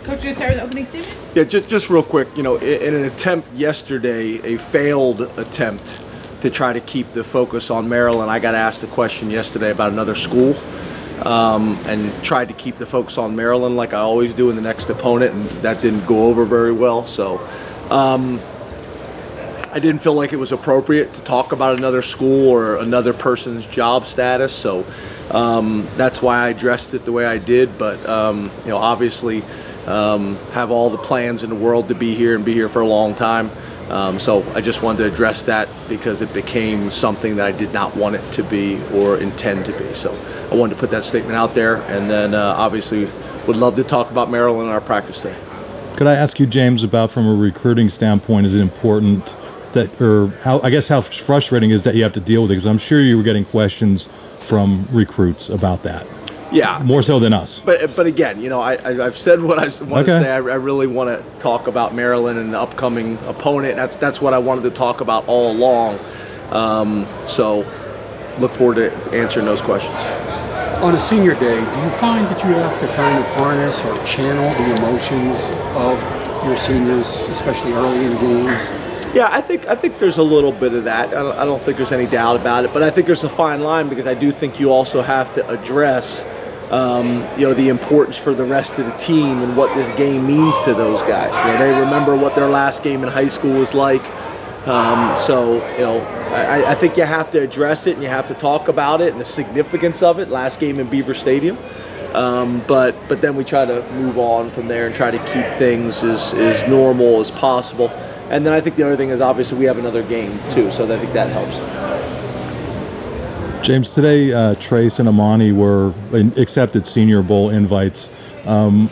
Coach, you start with the opening statement? Yeah, just real quick, you know, in an attempt yesterday, a failed attempt to try to keep the focus on Maryland, I got asked a question yesterday about another school and tried to keep the focus on Maryland like I always do in the next opponent, and that didn't go over very well. So I didn't feel like it was appropriate to talk about another school or another person's job status. So that's why I addressed it the way I did. But, you know, obviously have all the plans in the world to be here and be here for a long time. So I just wanted to address that because it became something that I did not want it to be or intend to be. So I wanted to put that statement out there, and then obviously would love to talk about Maryland on our practice day. Could I ask you, James, about from a recruiting standpoint, is it important that, or how frustrating is that you have to deal with it? Because I'm sure you were getting questions from recruits about that. Yeah, more so than us. But again, you know, I've said what I want to say. I really want to talk about Maryland and the upcoming opponent. That's what I wanted to talk about all along. So look forward to answering those questions. On a senior day, do you find that you have to kind of harness or channel the emotions of your seniors, especially early in games? Yeah, I think there's a little bit of that. I don't think there's any doubt about it. But I think there's a fine line, because I do think you also have to address you know, the importance for the rest of the team and what this game means to those guys. You know, they remember what their last game in high school was like. So, you know, I think you have to address it and you have to talk about it and the significance of it. Last game in Beaver Stadium. But then we try to move on from there and try to keep things as normal as possible. And then I think the other thing is, obviously we have another game too, so I think that helps. James, today Trace and Amani were accepted Senior Bowl invites. A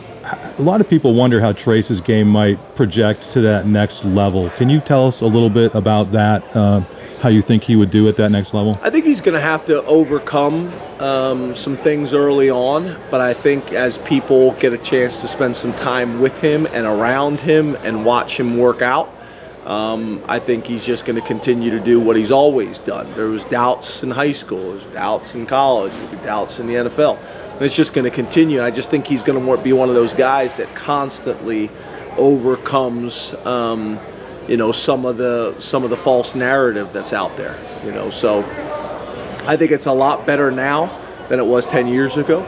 lot of people wonder how Trace's game might project to that next level. Can you tell us a little bit about that, how you think he would do at that next level? I think he's going to have to overcome some things early on, but I think as people get a chance to spend some time with him and around him and watch him work out, I think he's just going to continue to do what he's always done. There was doubts in high school, there's doubts in college, there'll be doubts in the NFL. And it's just going to continue. I just think he's going to be one of those guys that constantly overcomes, you know, some of the false narrative that's out there. You know, so I think it's a lot better now than it was 10 years ago.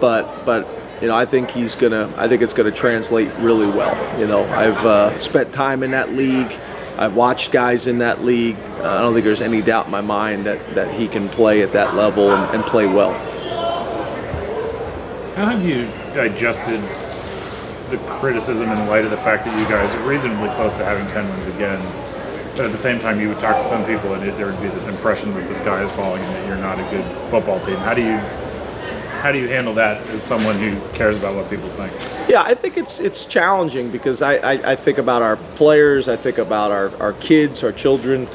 But you know, I think it's gonna translate really well. You know, I've spent time in that league. I've watched guys in that league. I don't think there's any doubt in my mind that he can play at that level and play well. How have you digested the criticism in light of the fact that you guys are reasonably close to having 10 wins again, but at the same time you would talk to some people and there would be this impression that the sky is falling and that you're not a good football team? How do you handle that as someone who cares about what people think? Yeah, I think it's challenging, because I think about our players, I think about our kids, our children.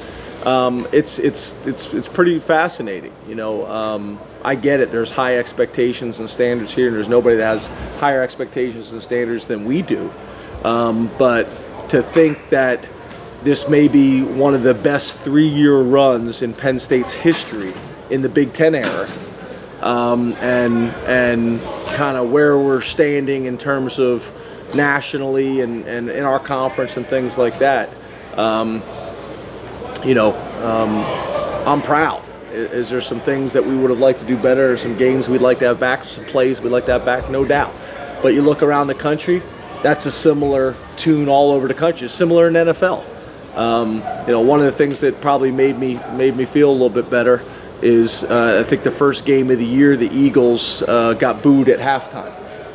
It's pretty fascinating, you know. I get it. There's high expectations and standards here, and there's nobody that has higher expectations and standards than we do. But to think that this may be one of the best 3-year runs in Penn State's history in the Big Ten era, and kind of where we're standing in terms of nationally and in our conference and things like that, you know, I'm proud. Is there some things that we would have liked to do better, or some games we'd like to have back, or some plays we'd like to have back? No doubt. But you look around the country, that's a similar tune all over the country. It's similar in NFL. You know, one of the things that probably made me feel a little bit better is I think the first game of the year, the Eagles got booed at halftime.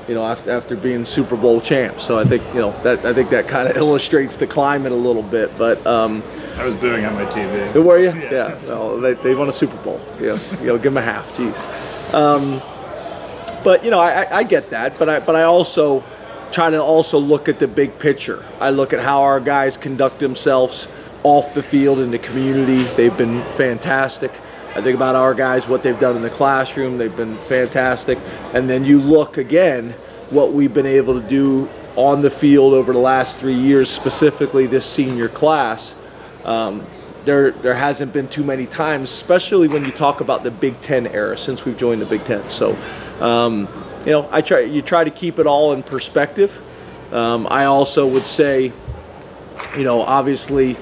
You know, after being Super Bowl champs. So I think, you know, that kind of illustrates the climate a little bit. But I was booing on my TV. Who were you? Yeah. Well, they won a Super Bowl. You know, give them a half. Jeez. But you know, I get that. But I also try to look at the big picture. I look at how our guys conduct themselves off the field in the community. They've been fantastic. I think about our guys, what they've done in the classroom. They've been fantastic. And then you look again what we've been able to do on the field over the last 3 years, specifically this senior class. There hasn't been too many times, especially when you talk about the Big Ten era since we've joined the Big Ten. So, you you try to keep it all in perspective. I also would say, obviously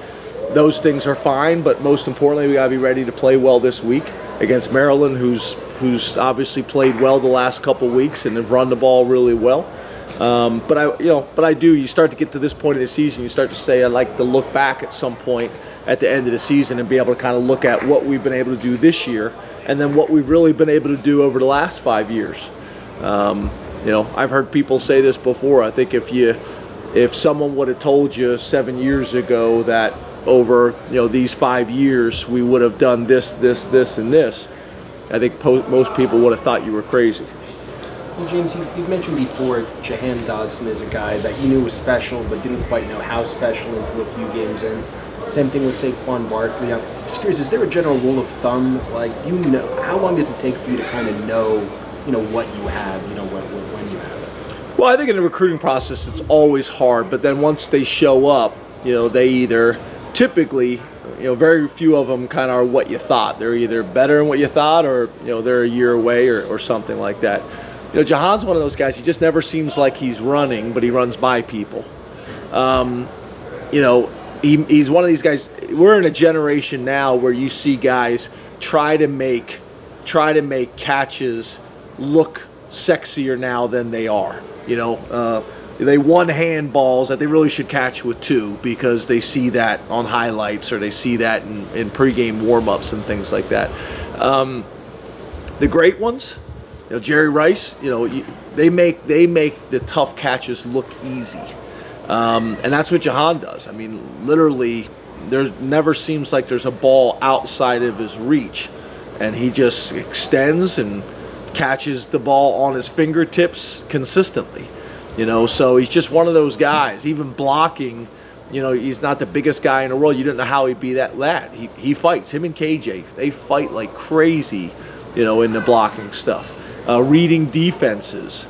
those things are fine, but most importantly, we got to be ready to play well this week against Maryland, who's obviously played well the last couple weeks and have run the ball really well. You start to get to this point of the season, you start to say, I'd like to look back at some point at the end of the season and be able to kind of look at what we've been able to do this year and then what we've really been able to do over the last 5 years. I've heard people say this before. I think if someone would have told you 7 years ago that over these 5 years we would have done this, and this, I think most people would have thought you were crazy. Well, James, you've mentioned before Jahan Dodson is a guy that you knew was special but didn't quite know how special until a few games in. Same thing with Saquon Barkley. I'm just curious, is there a general rule of thumb? Like, how long does it take for you to kind of know what you have, when you have it? Well, I think in the recruiting process, it's always hard. But then once they show up, they either typically, very few of them kind of are what you thought. They're either better than what you thought, or they're a year away, or something like that. Jahan's one of those guys. He just never seems like he's running, but he runs by people. He's one of these guys. We're in a generation now where you see guys try to make catches look sexier now than they are. They one-hand balls that they really should catch with two because they see that on highlights or they see that in pregame warm-ups and things like that. The great ones, Jerry Rice, they make the tough catches look easy. And that's what Jahan does. I mean, literally, there never seems like there's a ball outside of his reach. And he just extends and catches the ball on his fingertips consistently. So he's just one of those guys. Even blocking, he's not the biggest guy in the world. You didn't know how he'd be that lad. He fights. Him and KJ, they fight like crazy, in the blocking stuff. Reading defenses,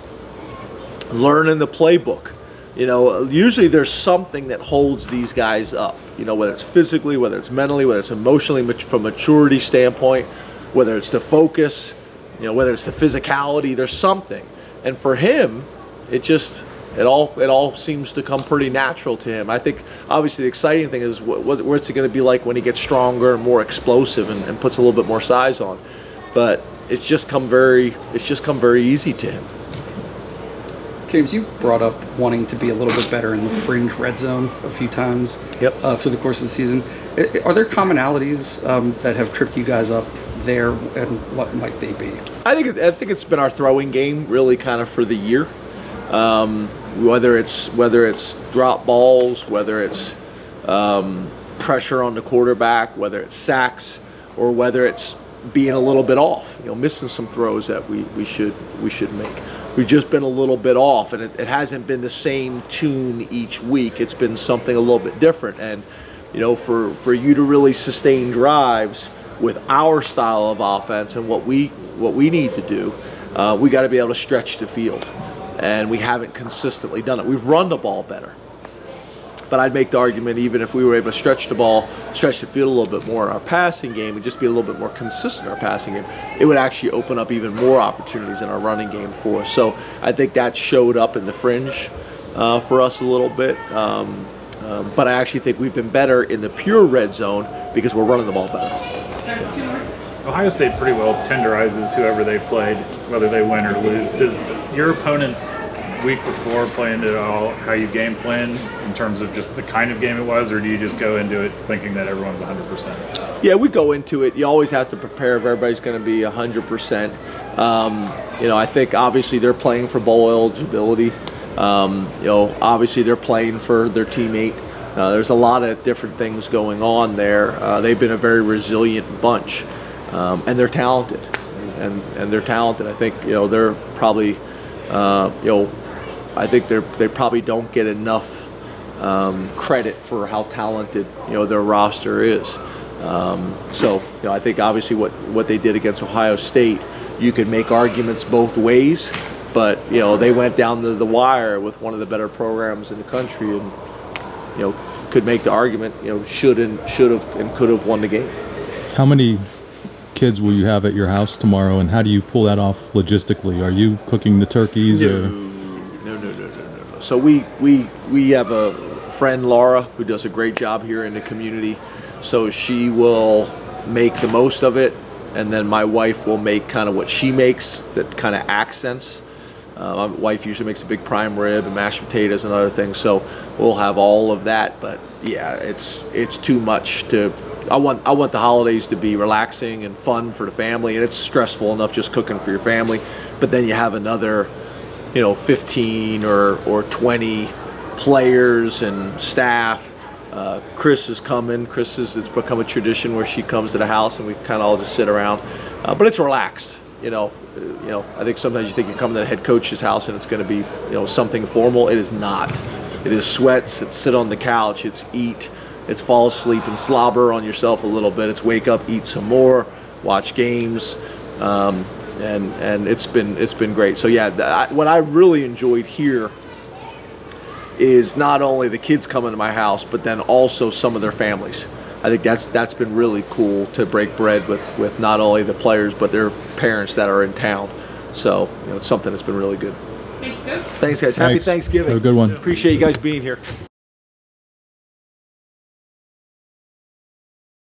learning the playbook. Usually there's something that holds these guys up, whether it's physically, whether it's mentally, whether it's emotionally, from a maturity standpoint, whether it's the focus, whether it's the physicality, there's something. And for him, it all seems to come pretty natural to him. I think obviously the exciting thing is what's it going to be like when he gets stronger and more explosive and puts a little bit more size on. But it's just come very easy to him. James, you brought up wanting to be a little bit better in the fringe red zone a few times through the course of the season. Are there commonalities that have tripped you guys up there, and what might they be? I think it's been our throwing game really kind of for the year. Whether it's drop balls, whether it's pressure on the quarterback, whether it's sacks, or whether it's being a little bit off, missing some throws that we should make. We've just been a little bit off, and it hasn't been the same tune each week. It's been something a little bit different. And for you to really sustain drives with our style of offense and what we need to do, we got to be able to stretch the field, and we haven't consistently done it. We've run the ball better, but I'd make the argument even if we were able to stretch the field a little bit more in our passing game and just be a little bit more consistent in our passing game, it would actually open up even more opportunities in our running game for us. So I think that showed up in the fringe for us a little bit. But I actually think we've been better in the pure red zone because we're running the ball better. Ohio State pretty well tenderizes whoever they played, whether they win or lose. Does your opponent's week before play into it all how you game plan in terms of just the kind of game it was, or do you just go into it thinking that everyone's 100%? Yeah, we go into it. You always have to prepare if everybody's going to be 100%. I think obviously they're playing for bowl eligibility. Obviously they're playing for their teammate. There's a lot of different things going on there. They've been a very resilient bunch, and they're talented. And they're talented. I think they're probably I think they probably don't get enough credit for how talented their roster is. I think obviously what they did against Ohio State, you could make arguments both ways, but they went down to the wire with one of the better programs in the country, and could make the argument should have and could have won the game. How many kids will you have at your house tomorrow, and how do you pull that off logistically? Are you cooking the turkeys? No. So we have a friend, Laura, who does a great job here in the community. So she will make the most of it, and then my wife will make kind of what she makes that kind of accents. My wife usually makes a big prime rib and mashed potatoes and other things, so we'll have all of that. But yeah, it's too much to. I want the holidays to be relaxing and fun for the family, and it's stressful enough just cooking for your family. But then you have another, 15 or 20 players and staff. Chris is coming. It's become a tradition where she comes to the house and we kind of all just sit around. But it's relaxed. I think sometimes you think you're coming to the head coach's house and it's going to be, something formal. It is not. It is sweats. It's sit on the couch. It's eat. It's fall asleep and slobber on yourself a little bit. It's wake up, eat some more, watch games, and it's been great. So yeah, what I really enjoyed here is not only the kids coming to my house, but then also some of their families. I think that's been really cool to break bread with not only the players but their parents that are in town. So it's something that's been really good. Thanks, guys. Happy Thanksgiving. Have a good one. Appreciate you guys being here.